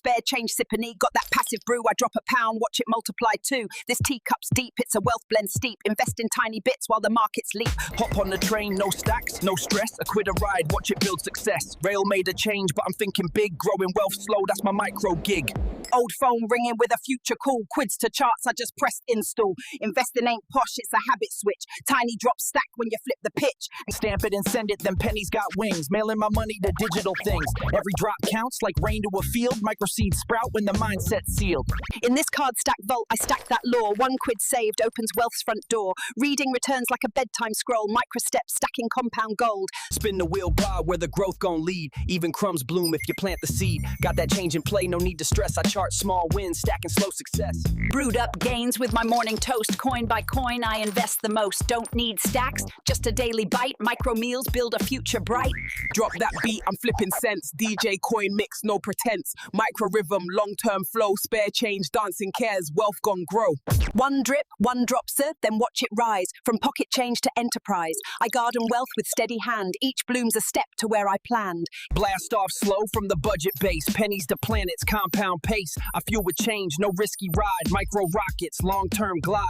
spare change sippany. Got that passive brew, I drop a pound, watch it multiply too. This teacup's deep, it's a wealth blend steep. Invest in tiny bits while the markets leap. Hop on the train, no stacks, no stress. A quid a ride, watch it build success. Rail made a change, but I'm thinking big. Growing wealth slow, that's my micro gig. Old phone ringing with a future call. Quids to charts, I just press install. Investing ain't posh, it's a habit switch. Tiny drop stack when you flip the pitch. Stamp it and send it, them pennies got wings. Mailing my money to digital things. Every drop counts like rain to a field. Microseeds sprout when the mindset's sealed. In this card stack vault, I stack that law. 1 quid saved opens wealth's front door. Reading returns like a bedtime scroll. Micro steps stacking compound gold. Spin the wheel by where the growth gon' lead. Even crumbs bloom if you plant the seed. Got that change in play, no need to stress. I chart small wins, stacking slow success. Brewed up gains with my morning toast. Coin by coin, I invest the most. Don't need stacks, just a daily bite. Micro meals build a future bright. Drop that beat, I'm flipping cents. DJ coin mix, no pretense. Micro rhythm, long-term flow. Spare change, dancing cares, wealth gon' grow. 1 drip, 1 drop, sir, then watch it rise. From pocket change to enterprise. I garden wealth with steady hand. Each bloom's a step to where I planned. Blast off slow from the budget base. Pennies to planets, compound pace. I fuel with change, no risky ride. Micro rockets, long-term glide.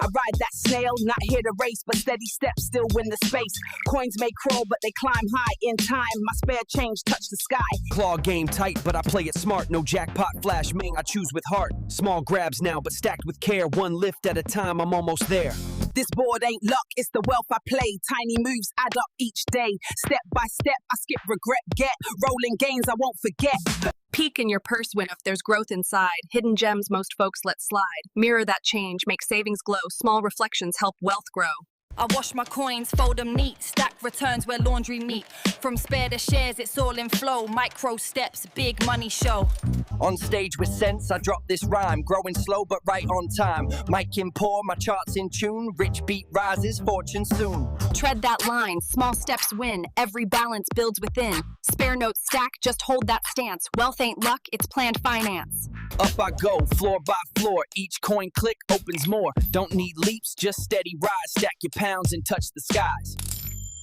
I ride that snail, not here to race, but steady steps still win the space. Coins may crawl, but they climb high. In time, my spare change touch the sky. Claw game tight, but I play it smart. No jackpot flash ming, I choose with heart. Small grabs now, but stacked with care. 1 lift at a time, I'm almost there. This board ain't luck, it's the wealth I play. Tiny moves add up each day. Step by step, I skip regret, get rolling gains I won't forget. Peek in your purse when if there's growth inside. Hidden gems most folks let slide. Mirror that change, make savings glow. Small reflections help wealth grow. I wash my coins, fold them neat. Stack returns where laundry meet. From spare to shares, it's all in flow. Micro steps, big money show. On stage with sense, I drop this rhyme. Growing slow but right on time. Mic in pour, my charts in tune. Rich beat rises, fortune soon. Tread that line, small steps win. Every balance builds within. Spare notes stack, just hold that stance. Wealth ain't luck, it's planned finance. Up I go, floor by floor. Each coin click opens more. Don't need leaps, just steady rise. Stack your pounds and touch the skies.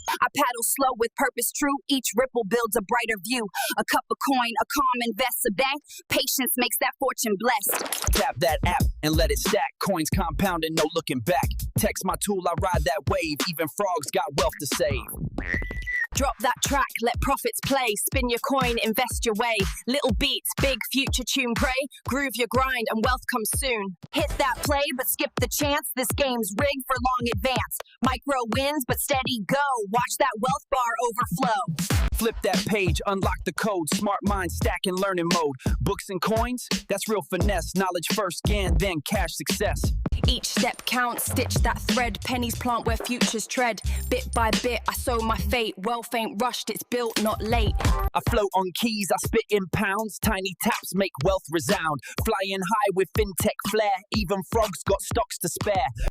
I paddle slow with purpose true. Each ripple builds a brighter view. A cup of coin, a calm invests a bank. Patience makes that fortune blessed. Tap that app and let it stack. Coins compounding, no looking back. Text my tool, I ride that wave. Even frogs got wealth to save. Drop that track, let profits play. Spin your coin, invest your way. Little beats, big future tune, pray. Groove your grind and wealth comes soon. Hit that play, but skip the chance. This game's rigged for long advance. Micro wins, but steady go. Watch that wealth bar overflow. Flip that page, unlock the code. Smart mind, stack and learning mode. Books and coins, that's real finesse. Knowledge first, scan, then cash success. Each step counts, stitch that thread. Pennies plant where futures tread. Bit by bit, I sow my fate. Wealth ain't rushed, it's built, not late. I float on keys, I spit in pounds. Tiny taps make wealth resound. Flying high with fintech flair. Even frogs got stocks to spare.